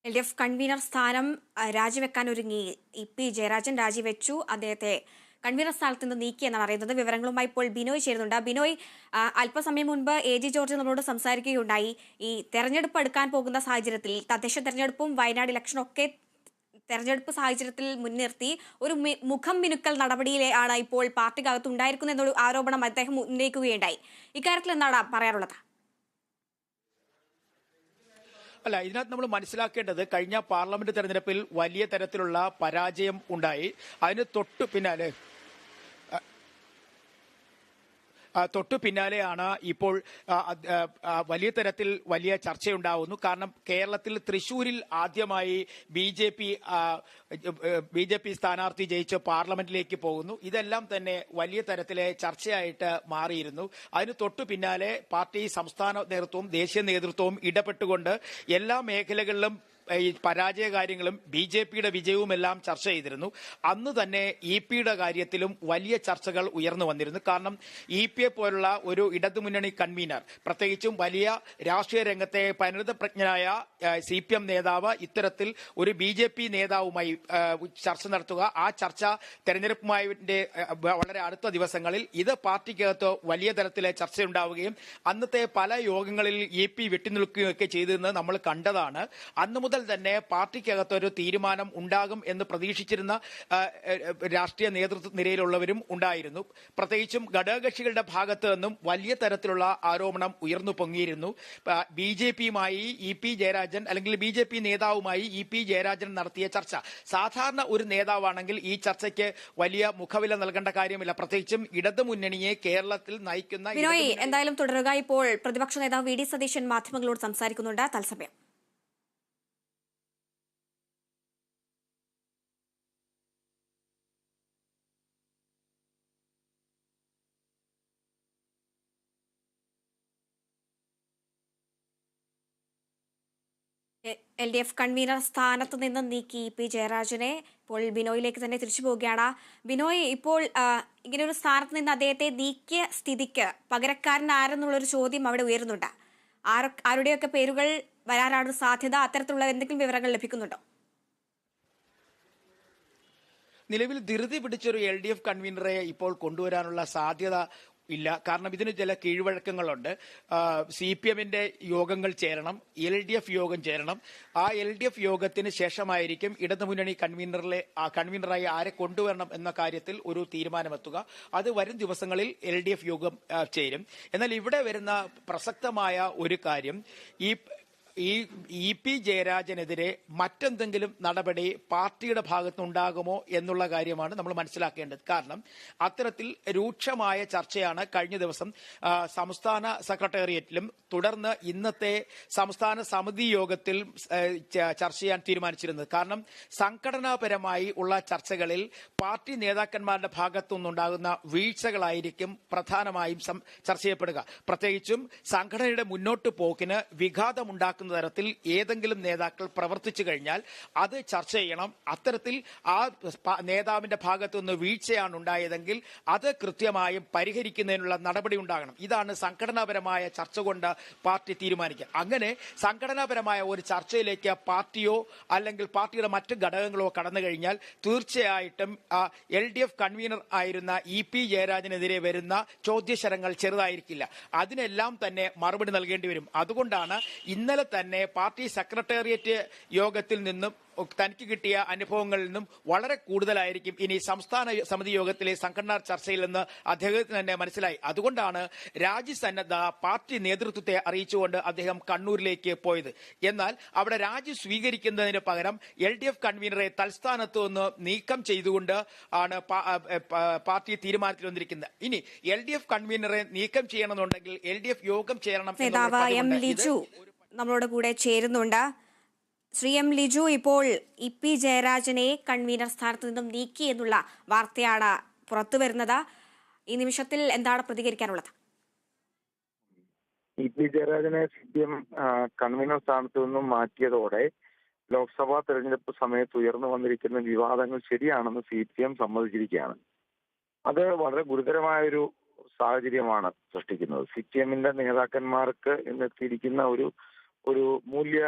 LDF convener സ്ഥാനം രാജിവെക്കാൻ ഒരുങ്ങി പി ജയരാജൻ രാജിവെച്ചു. അദ്ദേഹത്തെ കൺവീനർ സ്ഥാനത്ത് നിന്ന് നീക്കിയെന്നാണ് അറിയുന്നത്. വിവരങ്ങളുമായി ഇപ്പോൾ ബിനോയ് ചേരുന്നുണ്ട്. ബിനോയ്, അല്പസമയം മുൻപ് എ.ജി. ജോർജ് നമ്മളോട് സംസാരിക്കുകയുണ്ടായി. ഈ തെരഞ്ഞെടുപ്പ് അടുക്കാൻ പോകുന്ന സാഹചര്യത്തിൽ തദ്ദേശ തെരഞ്ഞെടുപ്പും വയനാട് ഇലക്ഷനും ഒക്കെ തെരഞ്ഞെടുപ്പ് സാഹചര്യത്തിൽ മുൻനിർത്തി ഒരു മുഖം മിനുക്കൽ നടപടിയിലാണ് ഇപ്പോൾ പാർട്ടിക്കകത്ത് ഉണ്ടായിരിക്കുന്നത് എന്നൊരു ആരോപണം അദ്ദേഹം ഉന്നയിക്കുകയുണ്ടായി. ഇക്കാര്യത്തിൽ എന്താണ് പറയാനുള്ളത്? അല്ല, ഇതിനകത്ത് നമ്മൾ മനസ്സിലാക്കേണ്ടത് കഴിഞ്ഞ പാർലമെന്റ് തെരഞ്ഞെടുപ്പിൽ വലിയ തരത്തിലുള്ള പരാജയം ഉണ്ടായി. അതിന് തൊട്ടു പിന്നാലെയാണ് ഇപ്പോൾ വലിയ തരത്തിൽ വലിയ ചർച്ചയുണ്ടാവുന്നു. കാരണം കേരളത്തിൽ തൃശ്ശൂരിൽ ആദ്യമായി ബി ജെ പി സ്ഥാനാർത്ഥി ജയിച്ച് പാർലമെന്റിലേക്ക് പോകുന്നു. ഇതെല്ലാം തന്നെ വലിയ തരത്തിലെ ചർച്ചയായിട്ട് മാറിയിരുന്നു. അതിന് തൊട്ടു പിന്നാലെ പാർട്ടി സംസ്ഥാന നേതൃത്വവും ദേശീയ നേതൃത്വവും ഇടപെട്ടുകൊണ്ട് എല്ലാ മേഖലകളിലും ഈ പരാജയ കാര്യങ്ങളും ബി ജെ പിയുടെ വിജയവുമെല്ലാം ചർച്ച ചെയ്തിരുന്നു. അന്ന് തന്നെ ഇ പിയുടെ കാര്യത്തിലും വലിയ ചർച്ചകൾ ഉയർന്നു വന്നിരുന്നു. കാരണം ഇ പിയെ പോലുള്ള ഒരു ഇടതുമുന്നണി കൺവീനർ, പ്രത്യേകിച്ചും വലിയ രാഷ്ട്രീയ രംഗത്തെ പരിണിതപ്രജ്ഞനായ CPM നേതാവ് ഇത്തരത്തിൽ ഒരു ബി ജെ പി നേതാവുമായി ചർച്ച നടത്തുക, ആ ചർച്ച തെരഞ്ഞെടുപ്പുമായി വളരെ അടുത്ത ദിവസങ്ങളിൽ ഇത് പാർട്ടിക്കകത്ത് വലിയ തരത്തിലെ ചർച്ചയുണ്ടാവുകയും അന്നത്തെ പല യോഗങ്ങളിൽ ഇ പി വിട്ടുനിൽക്കുകയൊക്കെ ചെയ്തതെന്ന് നമ്മൾ കണ്ടതാണ്. അന്ന് മുതൽ തന്നെ പാർട്ടിക്കകത്ത് ഒരു തീരുമാനം ഉണ്ടാകും എന്ന് പ്രതീക്ഷിച്ചിരുന്ന രാഷ്ട്രീയ നേതൃത്വ നിരയിലുള്ളവരും ഉണ്ടായിരുന്നു. പ്രത്യേകിച്ചും ഘടകകക്ഷികളുടെ ഭാഗത്ത് നിന്നും വലിയ തരത്തിലുള്ള ആരോപണം ഉയർന്നു പൊങ്ങിയിരുന്നു. ബി ജെ പിയുമായി ഇ പി ജയരാജൻ, അല്ലെങ്കിൽ ബി ജെ പി നേതാവുമായി ഇ പി ജയരാജൻ നടത്തിയ ചർച്ച, സാധാരണ ഒരു നേതാവാണെങ്കിൽ ഈ ചർച്ചയ്ക്ക് വലിയ മുഖവില നൽകേണ്ട കാര്യമില്ല. പ്രത്യേകിച്ചും ഇടതുമുന്നണിയെ കേരളത്തിൽ നയിക്കുന്ന എന്തായാലും തുടരുക. ഇപ്പോൾ പ്രതിപക്ഷ നേതാവ് വി ഡി സതീശൻ മാധ്യമങ്ങളോട് സംസാരിക്കുന്നുണ്ട്. തത്സമയം എൽ.ഡി.എഫ് കൺവീനർ സ്ഥാനത്ത് നിന്ന് നീക്കി പി ജയരാജനെ. ഇപ്പോൾ ബിനോയിലേക്ക് തന്നെ തിരിച്ചു പോവുകയാണ്. ബിനോയ്, ഇപ്പോൾ ഇങ്ങനെയൊരു സ്ഥാനത്ത് നിന്ന് അദ്ദേഹത്തെ നീക്കിയ സ്ഥിതിക്ക് പകരക്കാരൻ ആരെന്നുള്ളൊരു ചോദ്യം അവിടെ ഉയരുന്നുണ്ട്. ആരുടെയൊക്കെ പേരുകൾ വരാനാണ് സാധ്യത? അത്തരത്തിലുള്ള എന്തെങ്കിലും വിവരങ്ങൾ ലഭിക്കുന്നുണ്ടോ? നിലവിൽ ധൃതി പിടിച്ചൊരു LDF കൺവീനറെ ഇപ്പോൾ കൊണ്ടുവരാനുള്ള സാധ്യത ഇല്ല. കാരണം ഇതിന് ചില കീഴ്വഴക്കങ്ങളുണ്ട്. CPMന്റെ യോഗങ്ങൾ ചേരണം, LDF യോഗം ചേരണം. ആ LDF യോഗത്തിന് ശേഷമായിരിക്കും ഇടതുമുന്നണി കൺവീനറായി ആരെ കൊണ്ടുവരണം എന്ന കാര്യത്തിൽ ഒരു തീരുമാനമെത്തുക. അത് വരും ദിവസങ്ങളിൽ LDF യോഗം ചേരും. എന്നാൽ ഇവിടെ വരുന്ന പ്രസക്തമായ ഒരു കാര്യം, ഇ പി ജയരാജനെതിരെ മറ്റെന്തെങ്കിലും നടപടി പാർട്ടിയുടെ ഭാഗത്തുനിന്നുണ്ടാകുമോ എന്നുള്ള കാര്യമാണ് നമ്മൾ മനസ്സിലാക്കേണ്ടത്. കാരണം അത്തരത്തിൽ രൂക്ഷമായ ചർച്ചയാണ് കഴിഞ്ഞ ദിവസം സംസ്ഥാന സെക്രട്ടേറിയറ്റിലും തുടർന്ന് ഇന്നത്തെ സംസ്ഥാന സമിതി യോഗത്തിൽ ചർച്ച ചെയ്യാൻ തീരുമാനിച്ചിരുന്നത്. കാരണം സംഘടനാപരമായി ഉള്ള ചർച്ചകളിൽ പാർട്ടി നേതാക്കന്മാരുടെ ഭാഗത്തുനിന്നുണ്ടാകുന്ന വീഴ്ചകളായിരിക്കും പ്രധാനമായും ചർച്ച ചെയ്യപ്പെടുക. പ്രത്യേകിച്ചും സംഘടനയുടെ മുന്നോട്ട് പോക്കിന് വിഘാതമുണ്ടാക്കുന്ന തരത്തിൽ ഏതെങ്കിലും നേതാക്കൾ പ്രവർത്തിച്ചു കഴിഞ്ഞാൽ അത് ചർച്ച ചെയ്യണം. അത്തരത്തിൽ ആ നേതാവിന്റെ ഭാഗത്തു നിന്ന് വീഴ്ചയാണ് ഉണ്ടായതെങ്കിൽ അത് കൃത്യമായും പരിഹരിക്കുന്നതിനുള്ള നടപടി ഉണ്ടാകണം. ഇതാണ് സംഘടനാപരമായ ചർച്ച കൊണ്ട് പാർട്ടി തീരുമാനിക്കുക. അങ്ങനെ സംഘടനാപരമായ ഒരു ചർച്ചയിലേക്ക് പാർട്ടിയോ അല്ലെങ്കിൽ പാർട്ടിയുടെ മറ്റ് ഘടകങ്ങളോ കടന്നു കഴിഞ്ഞാൽ തീർച്ചയായിട്ടും LDF കൺവീനർ ആയിരുന്ന ഇ പി ജയരാജനെതിരെ വരുന്ന ചോദ്യശരങ്ങൾ ചെറുതായിരിക്കില്ല. അതിനെല്ലാം തന്നെ മറുപടി നൽകേണ്ടി വരും. അതുകൊണ്ടാണ് ഇന്നലെ തന്നെ പാർട്ടി സെക്രട്ടേറിയറ്റ് യോഗത്തിൽ നിന്നും തനിക്ക് കിട്ടിയ അനുഭവങ്ങളിൽ നിന്നും വളരെ കൂടുതലായിരിക്കും ഇനി സംസ്ഥാന സമിതി യോഗത്തിലെ സംഘടനാ ചർച്ചയിൽ നിന്ന് അദ്ദേഹത്തിന് തന്നെ മനസ്സിലായി. അതുകൊണ്ടാണ് രാജിസന്നദ്ധ പാർട്ടി നേതൃത്വത്തെ അറിയിച്ചുകൊണ്ട് അദ്ദേഹം കണ്ണൂരിലേക്ക് പോയത്. എന്നാൽ അവിടെ രാജി സ്വീകരിക്കുന്നതിന് പകരം LDF കൺവീനറെ തൽസ്ഥാനത്ത് നിന്ന് നീക്കം ചെയ്തുകൊണ്ട് ആണ് പാർട്ടി തീരുമാനത്തിൽ വന്നിരിക്കുന്നത്. ഇനി LDF കൺവീനറെ നീക്കം ചെയ്യണമെന്നുണ്ടെങ്കിൽ LDF യോഗം ചേരണം. നമ്മളോട് കൂടെ ചേരുന്നുണ്ട്. ശ്രീ എം ലിജു, ഇപ്പോൾ ഇ പി ജയരാജനെ കൺവീനർ സ്ഥാനത്ത് നിന്നും നീക്കി എന്നുള്ള വാർത്തയാണ് പുറത്തു വരുന്നത്. ഈ നിമിഷത്തിൽ എന്താണ് പ്രതികരിക്കാനുള്ളത്? ഇ പി ജയരാജനെ CPM കൺവീനർ സ്ഥാനത്ത് നിന്നും മാറ്റിയതോടെ ലോക്സഭാ തെരഞ്ഞെടുപ്പ് സമയത്ത് ഉയർന്നു വന്നിരിക്കുന്ന വിവാദങ്ങൾ ശരിയാണെന്ന് CPM സമ്മതിച്ചിരിക്കുകയാണ്. അത് വളരെ ഗുരുതരമായൊരു സാഹചര്യമാണ് സൃഷ്ടിക്കുന്നത്. CPMന്റെ നേതാക്കന്മാർക്ക് ഇന്നെത്തിയിരിക്കുന്ന ഒരു മൂല്യ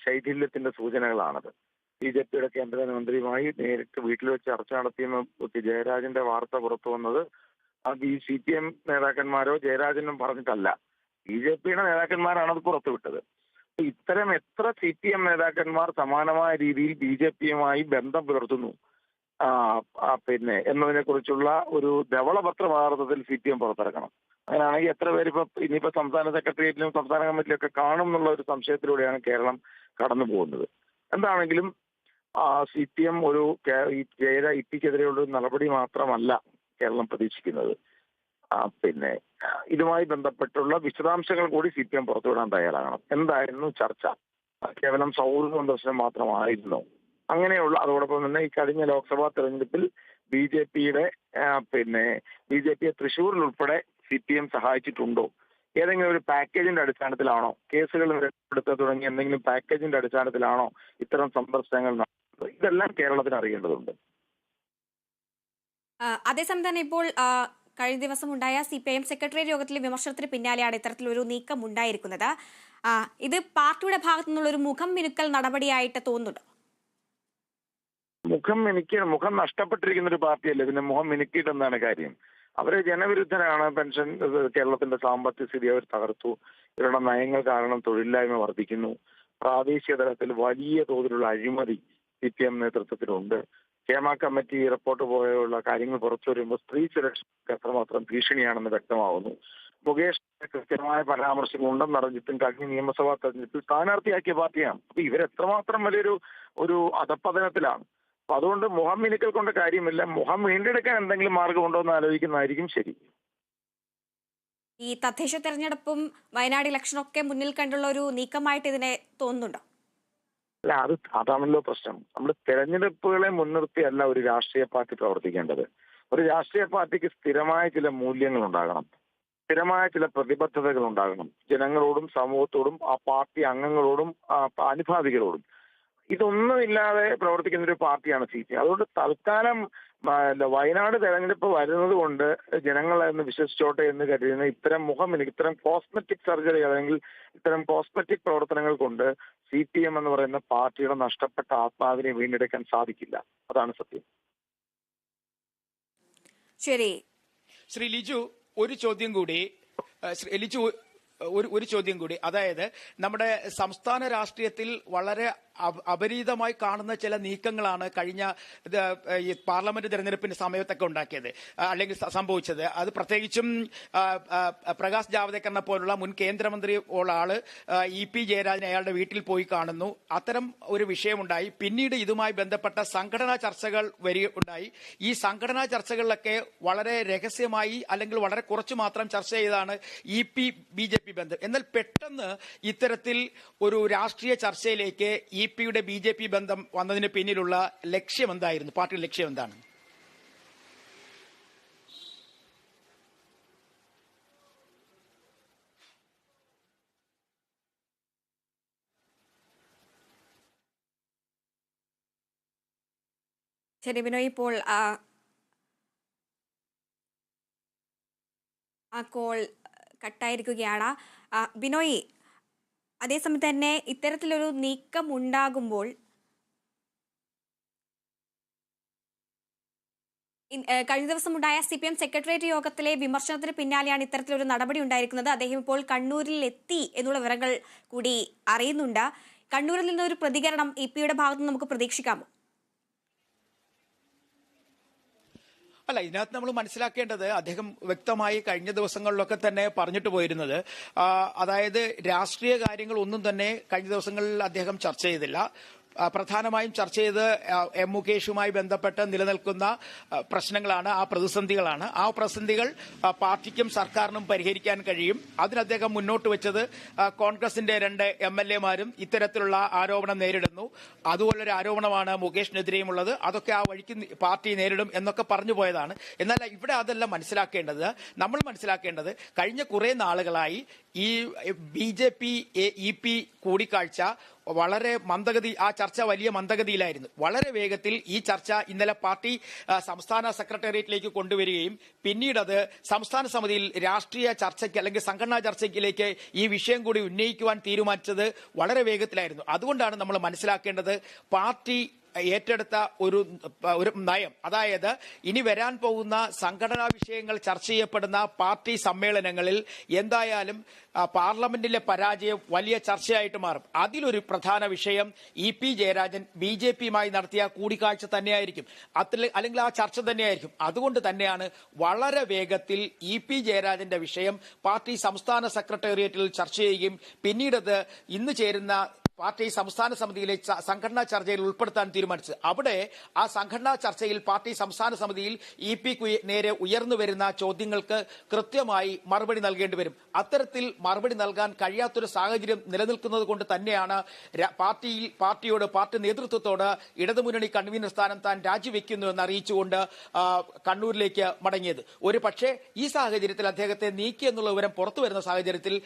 ശൈഥില്യത്തിന്റെ സൂചനകളാണത്. BJPയുടെ കേന്ദ്രമന്ത്രിയുമായി നേരിട്ട് വീട്ടിൽ വെച്ച് ചർച്ച നടത്തിയെന്ന് ജയരാജന്റെ വാർത്ത പുറത്തു വന്നത് അത് ഈ CPM നേതാക്കന്മാരോ ജയരാജനും പറഞ്ഞിട്ടല്ല, BJPയുടെ നേതാക്കന്മാരാണ് അത് പുറത്തുവിട്ടത്. ഇത്തരം എത്ര CPM നേതാക്കന്മാർ സമാനമായ രീതിയിൽ BJPയുമായി ബന്ധം പുലർത്തുന്നു എന്നതിനെ കുറിച്ചുള്ള ഒരു ധവളപത്രം യഥാർത്ഥത്തിൽ CPM പുറത്തിറക്കണം. അങ്ങനെയാണെങ്കിൽ എത്ര പേര് ഇനിയിപ്പോ സംസ്ഥാന സെക്രട്ടേറിയറ്റിലും സംസ്ഥാന കമ്മിറ്റിയിലും ഒക്കെ കാണും എന്നുള്ള ഒരു സംശയത്തിലൂടെയാണ് കേരളം കടന്നു പോകുന്നത്. എന്താണെങ്കിലും CPM ഒരു ഇപ്പിക്കെതിരെയുള്ള ഒരു നടപടി മാത്രമല്ല കേരളം പ്രതീക്ഷിക്കുന്നത്. ഇതുമായി ബന്ധപ്പെട്ടുള്ള വിശദാംശങ്ങൾ കൂടി CPM പുറത്തുവിടാൻ തയ്യാറാകണം. എന്തായിരുന്നു ചർച്ച? കേവലം സൗഹൃദ സന്ദർശനം മാത്രമായിരുന്നു? അങ്ങനെയുള്ള അതോടൊപ്പം തന്നെ ഈ കഴിഞ്ഞ ലോക്സഭാ തെരഞ്ഞെടുപ്പിൽ BJPയെ തൃശ്ശൂരിൽ ഉൾപ്പെടെ CPM സഹായിച്ചിട്ടുണ്ടോ? ഏതെങ്കിലും ഒരു പാക്കേജിന്റെ അടിസ്ഥാനത്തിലാണോ? കേസുകൾ എടുത്ത് തുടങ്ങി എന്തെങ്കിലും പാക്കേജിന്റെ അടിസ്ഥാനത്തിലാണോ ഇത്തരം സന്ദർശനങ്ങൾ നടത്തുന്നത്? ഇതെല്ലാം കേരളത്തിന് അറിയേണ്ടതുണ്ട്. അതേസമയം തന്നെ ഇപ്പോൾ കഴിഞ്ഞ ദിവസം ഉണ്ടായ CPIM സെക്രട്ടേറിയറ്റ് യോഗത്തിലെ വിമർശനത്തിന് പിന്നാലെയാണ് ഇത്തരത്തിലൊരു നീക്കം ഉണ്ടായിരിക്കുന്നത്. ഇത് പാർട്ടിയുടെ ഭാഗത്തു നിന്നുള്ള ഒരു മുഖം മിനുക്കൽ നടപടിയായിട്ട് തോന്നുന്നുണ്ടോ? മുഖം നഷ്ടപ്പെട്ടിരിക്കുന്ന ഒരു പാർട്ടിയല്ലേ പിന്നെ മുഖം മിനുക്കിയിട്ടെന്താണ് കാര്യം? അവര് ജനവിരുദ്ധരാണ്. പെൻഷൻ കേരളത്തിന്റെ സാമ്പത്തിക സ്ഥിതി അവർ തകർത്തു. ഇവരുടെ നയങ്ങൾ കാരണം തൊഴിലില്ലായ്മ വർദ്ധിക്കുന്നു. പ്രാദേശിക തലത്തിൽ വലിയ തോതിലുള്ള അഴിമതി CPM നേതൃത്വത്തിലുണ്ട്. ഹേമ കമ്മിറ്റി റിപ്പോർട്ട് പോലെയുള്ള കാര്യങ്ങൾ പുറത്തു വരുമ്പോൾ സ്ത്രീ സുരക്ഷയ്ക്ക് എത്രമാത്രം ഭീഷണിയാണെന്ന് വ്യക്തമാവുന്നു. മുകേഷ് കൃത്യമായ പരാമർശങ്ങൾ ഉണ്ടെന്നറിഞ്ഞിട്ടും കഴിഞ്ഞ നിയമസഭാ തെരഞ്ഞെടുപ്പിൽ സ്ഥാനാർത്ഥിയാക്കിയ പാർട്ടിയാണ്. അപ്പൊ ഇവരെത്രമാത്രം വലിയൊരു അധപ്പതനത്തിലാണ്. അപ്പൊ അതുകൊണ്ട് മുഖം മിനുക്കൽ കൊണ്ട് കാര്യമില്ല. മുഖം വീണ്ടെടുക്കാൻ എന്തെങ്കിലും മാർഗമുണ്ടോ എന്ന് ആലോചിക്കുന്നതായിരിക്കും ശരി. ഈ തദ്ദേശ തെരഞ്ഞെടുപ്പും വയനാട് ഇലക്ഷനൊക്കെ മുന്നിൽ കണ്ടുള്ള ഒരു നീക്കമായിട്ട് ഇതിനെ തോന്നുന്നുണ്ടോ? അല്ല, അതാണല്ലോ പ്രശ്നം. നമ്മൾ തെരഞ്ഞെടുപ്പുകളെ മുൻനിർത്തിയല്ല ഒരു രാഷ്ട്രീയ പാർട്ടി പ്രവർത്തിക്കേണ്ടത്. ഒരു രാഷ്ട്രീയ പാർട്ടിക്ക് സ്ഥിരമായ ചില മൂല്യങ്ങൾ ഉണ്ടാകണം, സ്ഥിരമായ ചില പ്രതിബദ്ധതകൾ ഉണ്ടാകണം ജനങ്ങളോടും സമൂഹത്തോടും ആ പാർട്ടി അംഗങ്ങളോടും അനുഭാവികളോടും. ഇതൊന്നും ഇല്ലാതെ പ്രവർത്തിക്കുന്ന ഒരു പാർട്ടിയാണ് CPM. അതുകൊണ്ട് തൽക്കാലം വയനാട് തെരഞ്ഞെടുപ്പ് വരുന്നത് കൊണ്ട് ജനങ്ങളെന്ന് വിശ്വസിച്ചോട്ടെ എന്ന് കരുതുന്ന ഇത്തരം കോസ്മെറ്റിക് സർജറി അല്ലെങ്കിൽ ഇത്തരം കോസ്മെറ്റിക് പ്രവർത്തനങ്ങൾ കൊണ്ട് CPM എന്ന് പറയുന്ന പാർട്ടിയുടെ നഷ്ടപ്പെട്ട ആത്മാവിനെ വീണ്ടെടുക്കാൻ സാധിക്കില്ല. അതാണ് സത്യം. ശരി, ശ്രീ ലിജു, ഒരു ചോദ്യം കൂടി. അതായത് നമ്മുടെ സംസ്ഥാന രാഷ്ട്രീയത്തിൽ വളരെ അപരിചിതമായി കാണുന്ന ചില നീക്കങ്ങളാണ് കഴിഞ്ഞ പാർലമെന്റ് തെരഞ്ഞെടുപ്പിന്റെ സമയത്തൊക്കെ ഉണ്ടാക്കിയത് അല്ലെങ്കിൽ സംഭവിച്ചത്. അത് പ്രത്യേകിച്ചും പ്രകാശ് ജാവ്ദേക്കറിനെ പോലുള്ള മുൻ കേന്ദ്രമന്ത്രി ഉള്ള ആള് EP ജയരാജൻ അയാളുടെ വീട്ടിൽ പോയി കാണുന്നു. അത്തരം ഒരു വിഷയമുണ്ടായി. പിന്നീട് ഇതുമായി ബന്ധപ്പെട്ട സംഘടനാ ചർച്ചകൾ ഉണ്ടായി. ഈ സംഘടനാ ചർച്ചകളിലൊക്കെ വളരെ രഹസ്യമായി അല്ലെങ്കിൽ വളരെ കുറച്ച് മാത്രം ചർച്ച ചെയ്താണ് EP-BJP ബന്ധം. എന്നാൽ പെട്ടെന്ന് ഇത്തരത്തിൽ ഒരു രാഷ്ട്രീയ ചർച്ചയിലേക്ക് EP-യുടെ BJP ബന്ധം വന്നതിന് പിന്നിലുള്ള ലക്ഷ്യം എന്തായിരുന്നു? പാർട്ടിയുടെ ലക്ഷ്യം എന്താണ്? ശരി ബിനോയ്, ഇപ്പോൾ ആ കോൾ കട്ടായിരിക്കുകയാണ്. ബിനോയ്, അതേസമയം തന്നെ ഇത്തരത്തിലൊരു നീക്കം ഉണ്ടാകുമ്പോൾ കഴിഞ്ഞ ദിവസം ഉണ്ടായ CPM സെക്രട്ടേറിയറ്റ് യോഗത്തിലെ വിമർശനത്തിന് പിന്നാലെയാണ് ഇത്തരത്തിലൊരു നടപടി ഉണ്ടായിരിക്കുന്നത്. അദ്ദേഹം ഇപ്പോൾ കണ്ണൂരിൽ എത്തി എന്നുള്ള വിവരങ്ങൾ കൂടി അറിയുന്നുണ്ട്. കണ്ണൂരിൽ നിന്നൊരു പ്രതികരണം EP-യുടെ ഭാഗത്ത് നിന്ന് നമുക്ക് പ്രതീക്ഷിക്കാമോ? അല്ല, ഇതിനകത്ത് നമ്മൾ മനസ്സിലാക്കേണ്ടത് അദ്ദേഹം വ്യക്തമായി കഴിഞ്ഞ ദിവസങ്ങളിലൊക്കെ തന്നെ പറഞ്ഞിട്ട് പോയിരുന്നത്, അതായത് രാഷ്ട്രീയ കാര്യങ്ങൾ ഒന്നും തന്നെ കഴിഞ്ഞ ദിവസങ്ങളിൽ അദ്ദേഹം ചർച്ച ചെയ്തില്ല. പ്രധാനമായും ചർച്ച ചെയ്ത് മുകേഷുമായി ബന്ധപ്പെട്ട് നിലനിൽക്കുന്ന പ്രശ്നങ്ങളാണ്, ആ പ്രതിസന്ധികളാണ്. ആ പ്രതിസന്ധികൾ പാർട്ടിക്കും സർക്കാരിനും പരിഹരിക്കാൻ കഴിയും. അതിന് അദ്ദേഹം മുന്നോട്ട് വെച്ചത് കോൺഗ്രസിന്റെ 2 MLA-മാരും ഇത്തരത്തിലുള്ള ആരോപണം നേരിടുന്നു, അതുപോലൊരു ആരോപണമാണ് മുകേഷിനെതിരെയുമുള്ളത്, അതൊക്കെ ആ വഴിക്ക് പാർട്ടി നേരിടും എന്നൊക്കെ പറഞ്ഞു പോയതാണ്. എന്നാൽ ഇവിടെ അതല്ല മനസ്സിലാക്കേണ്ടത്. നമ്മൾ മനസ്സിലാക്കേണ്ടത് കഴിഞ്ഞ കുറെ നാളുകളായി ഈ BJP EP കൂടിക്കാഴ്ച വളരെ ആ ചർച്ച വലിയ മന്ദഗതിയിലായിരുന്നു. വളരെ വേഗത്തിൽ ഈ ചർച്ച ഇന്നലെ പാർട്ടി സംസ്ഥാന സെക്രട്ടേറിയറ്റിലേക്ക് കൊണ്ടുവരികയും പിന്നീട് അത് സംസ്ഥാന സമിതിയിൽ രാഷ്ട്രീയ ചർച്ചയ്ക്ക് അല്ലെങ്കിൽ സംഘടനാ ചർച്ചയ്ക്കിലേക്ക് ഈ വിഷയം കൂടി ഉന്നയിക്കുവാൻ തീരുമാനിച്ചത് വളരെ വേഗത്തിലായിരുന്നു. അതുകൊണ്ടാണ് നമ്മൾ മനസ്സിലാക്കേണ്ടത് പാർട്ടി ഏറ്റെടുത്ത ഒരു നയം, അതായത് ഇനി വരാൻ പോകുന്ന സംഘടനാ വിഷയങ്ങൾ ചർച്ച ചെയ്യപ്പെടുന്ന പാർട്ടി സമ്മേളനങ്ങളിൽ എന്തായാലും പാർലമെന്റിലെ പരാജയം വലിയ ചർച്ചയായിട്ട് മാറും. അതിലൊരു പ്രധാന വിഷയം EP ജയരാജൻ BJPയുമായി നടത്തിയ കൂടിക്കാഴ്ച തന്നെയായിരിക്കും, അല്ലെങ്കിൽ ആ ചർച്ച തന്നെയായിരിക്കും. അതുകൊണ്ട് തന്നെയാണ് വളരെ വേഗത്തിൽ EP ജയരാജന്റെ വിഷയം പാർട്ടി സംസ്ഥാന സെക്രട്ടേറിയറ്റിൽ ചർച്ച ചെയ്യുകയും പിന്നീട് അത് ഇന്ന് ചേരുന്ന പാർട്ടി സംസ്ഥാന സമിതിയിലെ സംഘടനാ ചർച്ചയിൽ ഉൾപ്പെടുത്താൻ തീരുമാനിച്ചത്. അവിടെ ആ സംഘടനാ ചർച്ചയിൽ പാർട്ടി സംസ്ഥാന സമിതിയിൽ EP നേരെ ഉയർന്നു വരുന്ന ചോദ്യങ്ങൾക്ക് കൃത്യമായി മറുപടി നൽകേണ്ടി വരും. അത്തരത്തിൽ മറുപടി നൽകാൻ കഴിയാത്തൊരു സാഹചര്യം നിലനിൽക്കുന്നത് കൊണ്ട് തന്നെയാണ് പാർട്ടി നേതൃത്വത്തോട് ഇടതുമുന്നണി കൺവീനർ സ്ഥാനം താൻ രാജിവെക്കുന്നു എന്ന് അറിയിച്ചുകൊണ്ട് കണ്ണൂരിലേക്ക് മടങ്ങിയത്. ഒരു പക്ഷേ ഈ സാഹചര്യത്തിൽ അദ്ദേഹത്തെ നീക്കി എന്നുള്ള വിവരം പുറത്തു വരുന്ന സാഹചര്യത്തിൽ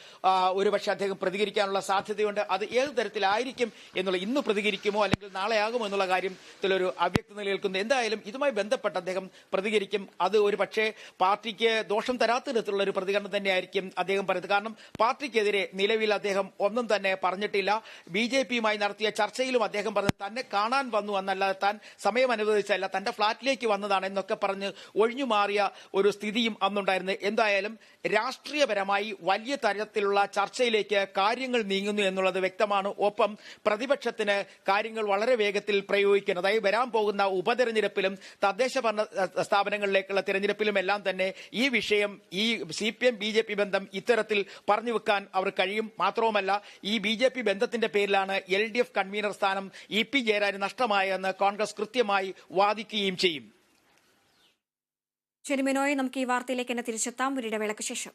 ഒരു പക്ഷേ അദ്ദേഹം പ്രതികരിക്കാനുള്ള സാധ്യതയുണ്ട്. അത് ഏത് തരത്തിലായിരിക്കും എന്നുള്ള ഇന്ന് പ്രതികരിക്കുമോ അല്ലെങ്കിൽ നാളെ ആകുമോ എന്നുള്ള കാര്യത്തിലൊരു അവ്യക്തത നിലനിൽക്കുന്നു. എന്തായാലും ഇതുമായി ബന്ധപ്പെട്ട് അദ്ദേഹം പ്രതികരിക്കും. അത് ഒരു പക്ഷേ പാർട്ടിക്ക് ദോഷം തരാത്ത തരത്തിലുള്ള ഒരു പ്രതികരണം തന്നെയായിരിക്കും അദ്ദേഹം പറയുന്നത്. കാരണം പാർട്ടിക്കെതിരെ നിലവിൽ അദ്ദേഹം ഒന്നും തന്നെ പറഞ്ഞിട്ടില്ല. BJPയുമായി നടത്തിയ ചർച്ചയിലും അദ്ദേഹം പറഞ്ഞത് തന്നെ കാണാൻ വന്നു എന്നല്ലാതെ താൻ സമയം അനുവദിച്ചല്ല, തന്റെ ഫ്ളാറ്റിലേക്ക് വന്നതാണ് എന്നൊക്കെ പറഞ്ഞ് ഒഴിഞ്ഞു മാറിയ ഒരു സ്ഥിതിയും അന്നുണ്ടായിരുന്നു. എന്തായാലും രാഷ്ട്രീയപരമായി വലിയ തരത്തിലുള്ള ചർച്ചയിലേക്ക് കാര്യങ്ങൾ നീങ്ങുന്നു എന്നുള്ളത് വ്യക്തമാണ്. ഒപ്പം പ്രതിപക്ഷത്തിന് കാര്യങ്ങൾ വളരെ വേഗത്തിൽ പ്രയോഗിക്കണം. അതായത് വരാൻ പോകുന്ന ഉപതെരഞ്ഞെടുപ്പിലും തദ്ദേശ ഭരണ സ്ഥാപനങ്ങളിലേക്കുള്ള തെരഞ്ഞെടുപ്പിലും എല്ലാം തന്നെ ഈ വിഷയം, ഈ CPM BJP ബന്ധം ഇത്തരത്തിൽ പറഞ്ഞു വെക്കാൻ അവർ കഴിയും. മാത്രവുമല്ല ഈ BJP ബന്ധത്തിന്റെ പേരിലാണ് LDF കൺവീനർ സ്ഥാനം EP ജയരാജന് നഷ്ടമായെന്ന് കോൺഗ്രസ് കൃത്യമായി വാദിക്കുകയും ചെയ്യും. ശരി ബിനോയ്, നമുക്ക് ഈ വാർത്തയിലേക്ക് തന്നെ തിരിച്ചെത്താം ഒരു ഇടവേളയ്ക്ക് ശേഷം.